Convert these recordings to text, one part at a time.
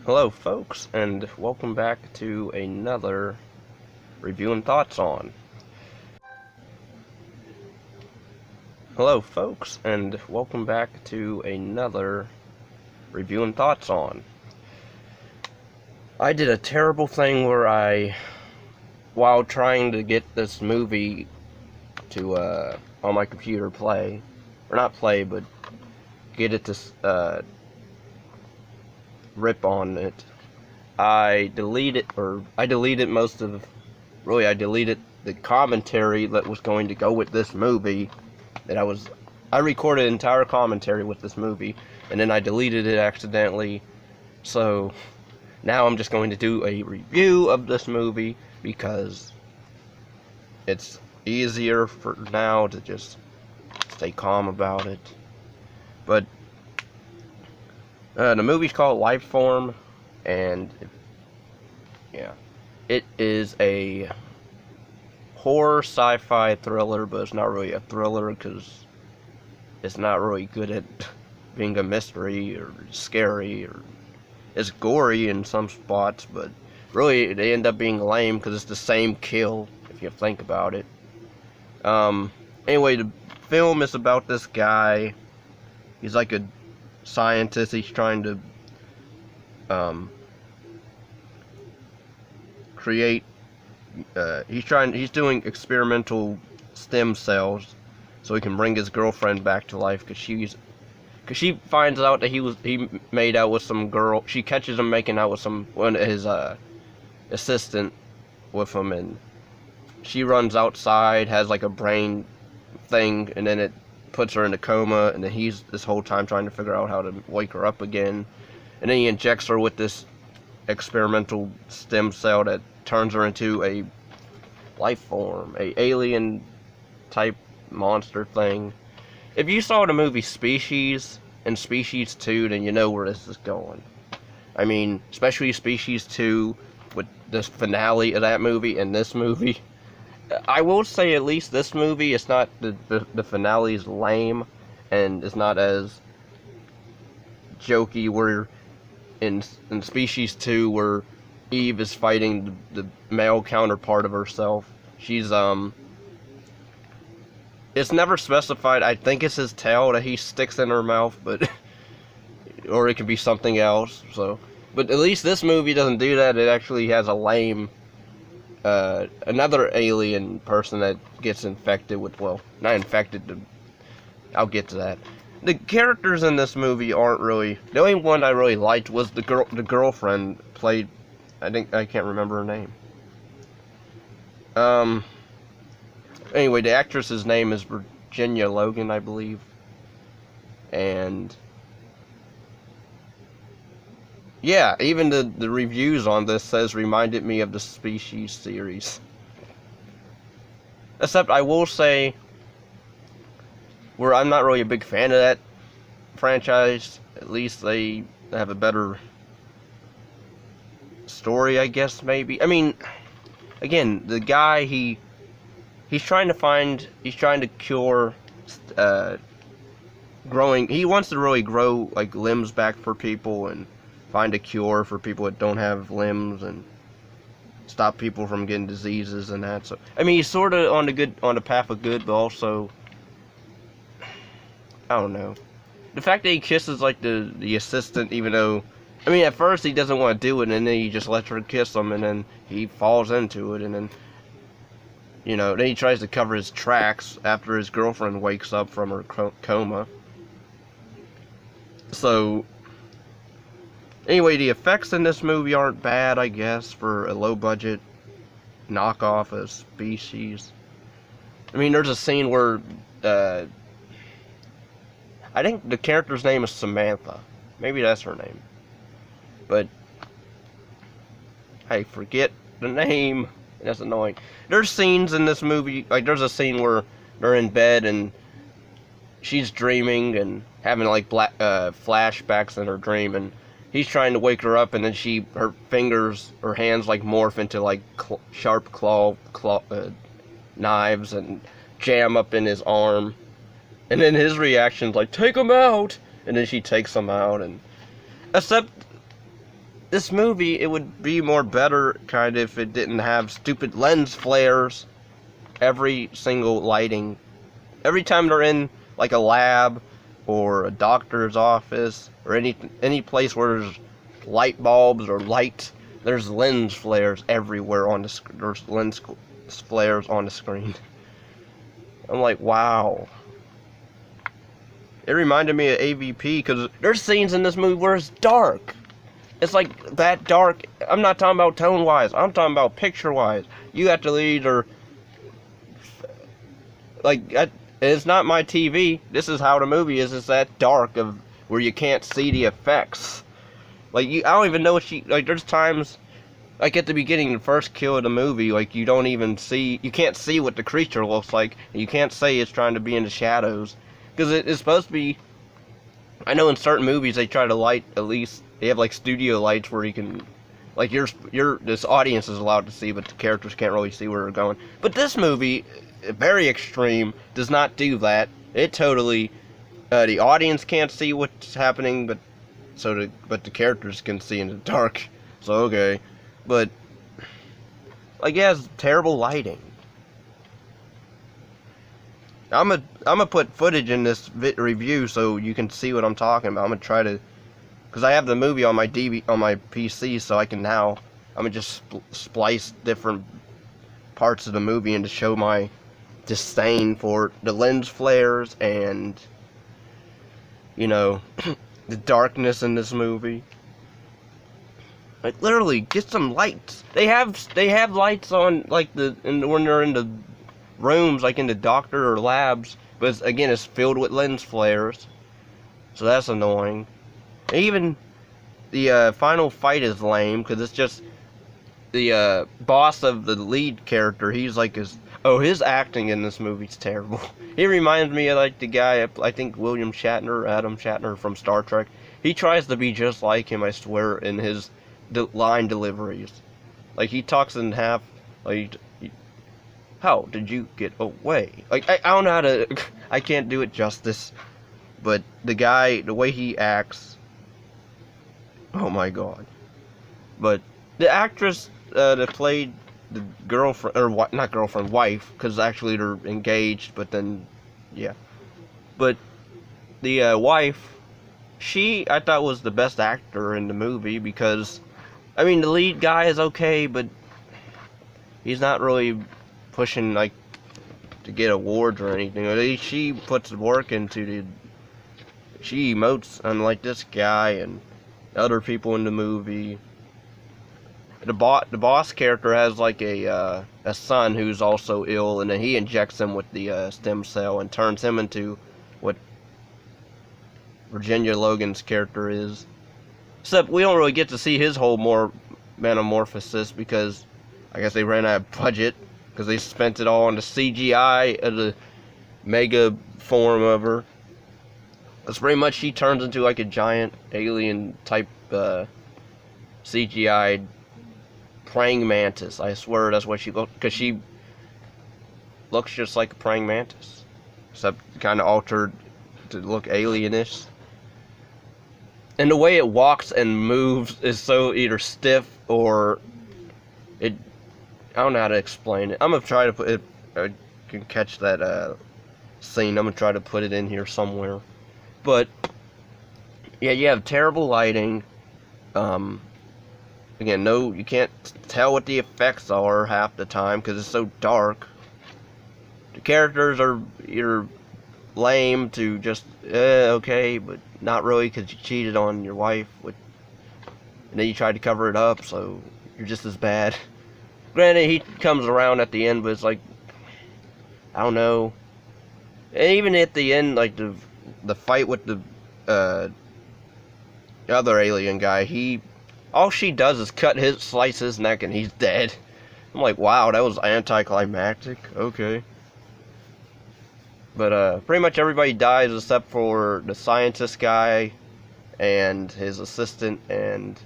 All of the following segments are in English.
Hello, folks, and welcome back to another review and thoughts on. Hello, folks, and welcome back to another review and thoughts on. I did a terrible thing where while trying to get this movie to, on my computer play, or not play, but get it to, rip on it, I deleted the commentary that was going to go with this movie. I recorded an entire commentary with this movie, and then I deleted it accidentally. So now I'm just going to do a review of this movie because it's easier for now to just stay calm about it. But the movie's called Lifeform, and it is a horror sci-fi thriller, but it's not really a thriller because it's not really good at being a mystery or scary, or it's gory in some spots, but really they end up being lame because it's the same kill if you think about it. Anyway, the film is about this guy. He's like a scientist. He's trying to create he's doing experimental stem cells so he can bring his girlfriend back to life, because she finds out that he made out with some girl. She catches him making out with one of his assistant with him, and she runs outside, has like a brain thing, and then it puts her in a coma, and then he's this whole time trying to figure out how to wake her up again, and then he injects her with this experimental stem cell that turns her into a life form, a alien type monster thing. If you saw the movie Species and Species 2, then you know where this is going. I mean, especially Species 2 with this finale of that movie and this movie. I will say at least this movie, it's not, the finale is lame, and it's not as jokey where in Species 2 where Eve is fighting the male counterpart of herself. She's it's never specified. I think it's his tail that he sticks in her mouth, but or it could be something else. So, but at least this movie doesn't do that. It actually has a lame another alien person that gets infected with, well, not infected, I'll get to that. The characters in this movie aren't really, the only one I really liked was the girlfriend played, I can't remember her name. Anyway, the actress's name is Virginia Logan, I believe. And yeah, even the reviews on this says reminded me of the Species series. Except I will say, where I'm not really a big fan of that franchise, at least they have a better story, I guess, maybe. I mean, again, the guy, he's trying to cure growing, he wants to really grow like limbs back for people and find a cure for people that don't have limbs and stop people from getting diseases and that. So I mean, he's sort of on the path of good, but also I don't know. The fact that he kisses like the assistant, even though, I mean, at first he doesn't want to do it, and then he just lets her kiss him, and then he falls into it, and then, you know, then he tries to cover his tracks after his girlfriend wakes up from her coma. So, anyway, the effects in this movie aren't bad, I guess, for a low-budget knockoff of Species. I mean, there's a scene where, I think the character's name is Samantha. Maybe that's her name. But I forget the name. That's annoying. There's scenes in this movie, like there's a scene where they're in bed and she's dreaming and having like flashbacks in her dream, and he's trying to wake her up, and then her hands like morph into like sharp claw knives and jam up in his arm. And then his reaction's like, take him out! And then she takes him out, and except this movie, it would be more better kind of if it didn't have stupid lens flares every single lighting. Every time they're in like a lab or a doctor's office or any place where there's light bulbs or light, there's lens flares everywhere on the there's lens flares on the screen. I'm like, wow. It reminded me of AVP because there's scenes in this movie where it's dark. It's like that dark. I'm not talking about tone-wise. I'm talking about picture-wise. You have to either it's not my TV. This is how the movie is. It's that dark of where you can't see the effects. Like I don't even know what there's times, like at the beginning, the first kill of the movie, like you can't see what the creature looks like. And you can't say it's trying to be in the shadows. Because it's supposed to be, I know in certain movies they try to light, at least, they have like studio lights where you can, like this audience is allowed to see, but the characters can't really see where they're going. But this movie, very extreme, does not do that. It totally, the audience can't see what's happening, but the characters can see in the dark. So okay, but like it has terrible lighting. I'm gonna put footage in this review so you can see what I'm talking about. I'm gonna try to, because I have the movie on my on my PC, so I'm gonna just splice different parts of the movie and to show my disdain for the lens flares and, you know, the darkness in this movie. Like literally, get some lights. They have lights on like when they're in the rooms, like in the doctor or labs, but again, it's filled with lens flares, so that's annoying. Even the final fight is lame because it's just the boss of the lead character. He's like his acting in this movie's terrible. He reminds me of like the guy, I think Adam Shatner from Star Trek. He tries to be just like him, I swear, in his line deliveries. Like he talks in half like, how did you get away? Like, I don't know how to, I can't do it justice, but the guy, the way he acts, oh my god. But the actress that played the girlfriend, or not girlfriend, wife, because actually they're engaged, but then, yeah. But the wife, I thought was the best actor in the movie because, I mean, the lead guy is okay, but he's not really pushing like to get awards or anything. At least she puts work into she emotes unlike this guy and other people in the movie. The boss character has like a son who's also ill, and then he injects him with the stem cell and turns him into what Virginia Logan's character is. Except we don't really get to see his whole metamorphosis because I guess they ran out of budget. Because they spent it all on the CGI of the mega form of her. That's pretty much, she turns into like a giant alien type CGI praying mantis. I swear that's what she looks, because she looks just like a praying mantis. Except kind of altered to look alienish. And the way it walks and moves is so either stiff or I don't know how to explain it. I'm going to try to put it, I can catch that scene. I'm going to try to put it in here somewhere. But, yeah, you have terrible lighting. Again, you can't tell what the effects are half the time because it's so dark. The characters are either lame to just, okay, but not really because you cheated on your wife. And then you tried to cover it up, so you're just as bad. Granted, he comes around at the end, but it's like, I don't know. And even at the end, like the fight with the other alien guy, all she does is slice his neck, and he's dead. I'm like, wow, that was anticlimactic. Okay. But pretty much everybody dies except for the scientist guy and his assistant and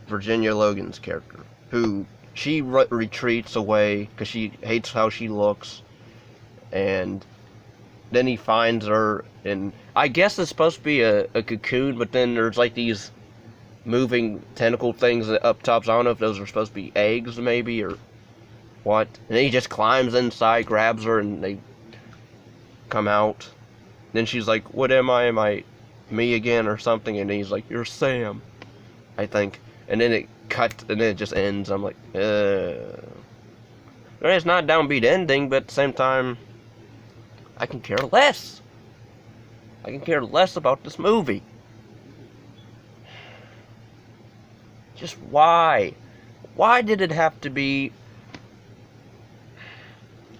Virginia Logan's character, who she retreats away because she hates how she looks, and then he finds her, and I guess it's supposed to be a cocoon, but then there's like these moving tentacle things up tops. I don't know if those are supposed to be eggs, maybe, or what. And then he just climbs inside, grabs her, and they come out. Then she's like, what am I? Am I me again or something? And he's like, you're Sam, I think. And then it cuts, and then it just ends. I'm like, It's not a downbeat ending, but at the same time, I can care less. I can care less about this movie. Just why? Why did it have to be...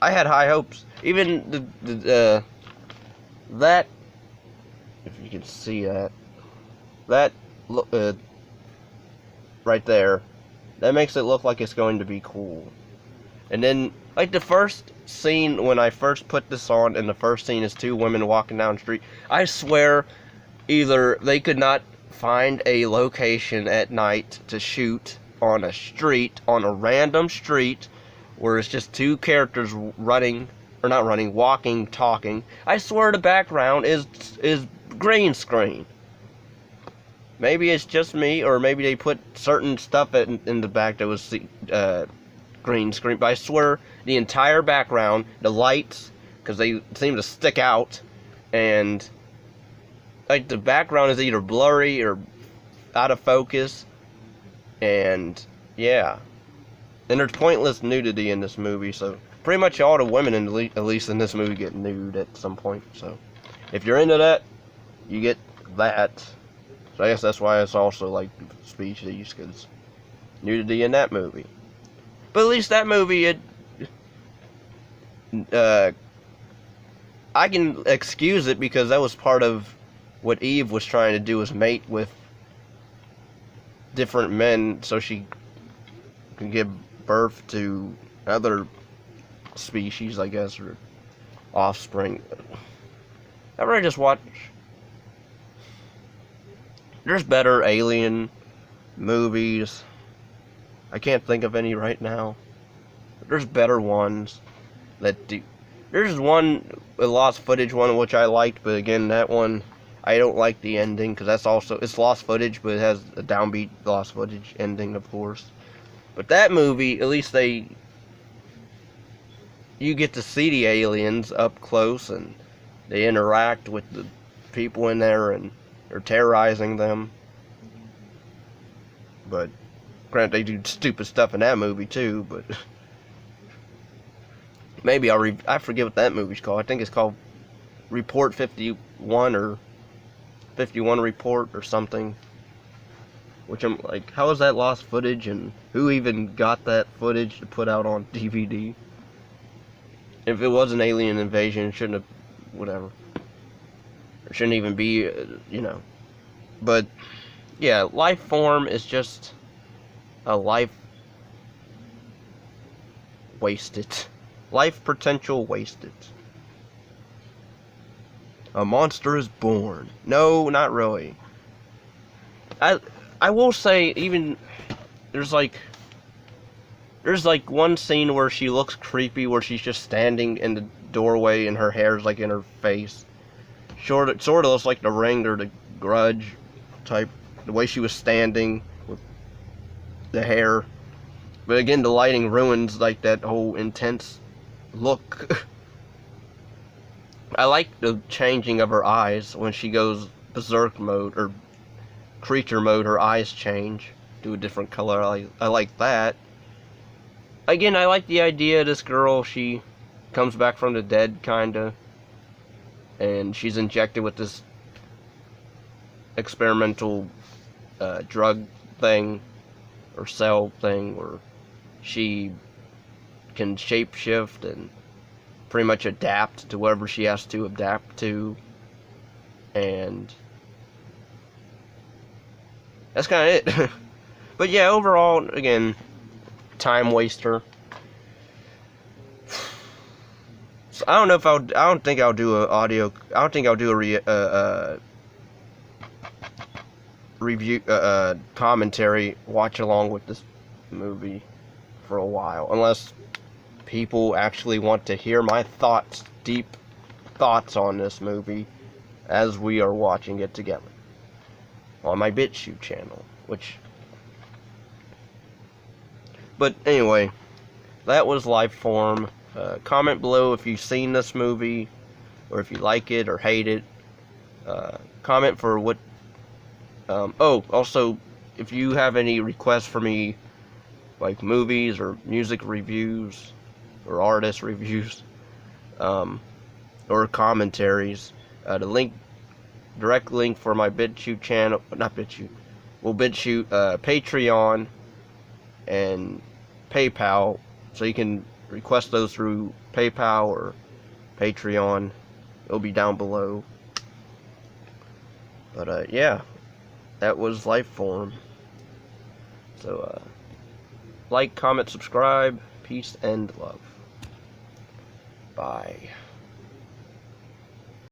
I had high hopes. Even that, if you can see that, right there, that makes it look like it's going to be cool. And then, like, the first scene, when I first put this on, and the first scene is two women walking down the street, I swear, either they could not find a location at night to shoot on a street, on a random street, where it's just two characters running, or not running, walking, talking. I swear the background is green screen. Maybe it's just me, or maybe they put certain stuff in the back that was green screen, but I swear the entire background, the lights, because they seem to stick out, and like the background is either blurry or out of focus, and yeah. And there's pointless nudity in this movie, so pretty much all the women at least in this movie get nude at some point. So if you're into that, you get that. So I guess that's why it's also like species, because nudity in that movie. But at least that movie, I can excuse it because that was part of what Eve was trying to do, was mate with different men so she can give birth to other species, I guess, or offspring. I really just watch... There's better alien movies. I can't think of any right now. But there's better ones that do... There's one, a lost footage one, which I liked, but again, that one, I don't like the ending, because that's also... It's lost footage, but it has a downbeat lost footage ending, of course. But that movie, at least you get to see the aliens up close, and they interact with the people in there, and they're terrorizing them. But, granted, they do stupid stuff in that movie, too, but... Maybe I forget what that movie's called. I think it's called Report 51, or 51 Report, or something. Which I'm like, how is that lost footage, and who even got that footage to put out on DVD? If it was an alien invasion, it shouldn't have, whatever. It shouldn't even be, you know. But, yeah, Lifeform is just a life wasted. Life potential wasted. A monster is born. No, not really. I will say, even, there's like one scene where she looks creepy, where she's just standing in the doorway and her hair's like in her face. Sort of looks like The Ring or The Grudge type, the way she was standing with the hair. But again, the lighting ruins like that whole intense look. I like the changing of her eyes when she goes berserk mode, or creature mode. Her eyes change to a different color. I like that. Again, I like the idea of this girl, she comes back from the dead, kinda, and she's injected with this experimental drug thing, or cell thing, where she can shapeshift and pretty much adapt to whatever she has to adapt to, and that's kind of it. But yeah, overall, again, time waster. So I don't know if I don't think I'll do a audio. I don't think I'll do a review, commentary, watch along with this movie for a while, unless people actually want to hear my thoughts, deep thoughts on this movie as we are watching it together on my BitChute channel, which. But anyway, that was Lifeform. Comment below if you've seen this movie, or if you like it or hate it. Comment for what. Also, if you have any requests for me, like movies or music reviews, or artist reviews, or commentaries, the direct link for my BitChute channel, not BitChute, well, BitChute, Patreon, and PayPal, so you can request those through PayPal or Patreon. It'll be down below. But yeah, that was Lifeform. So like, comment, subscribe. Peace and love. Bye.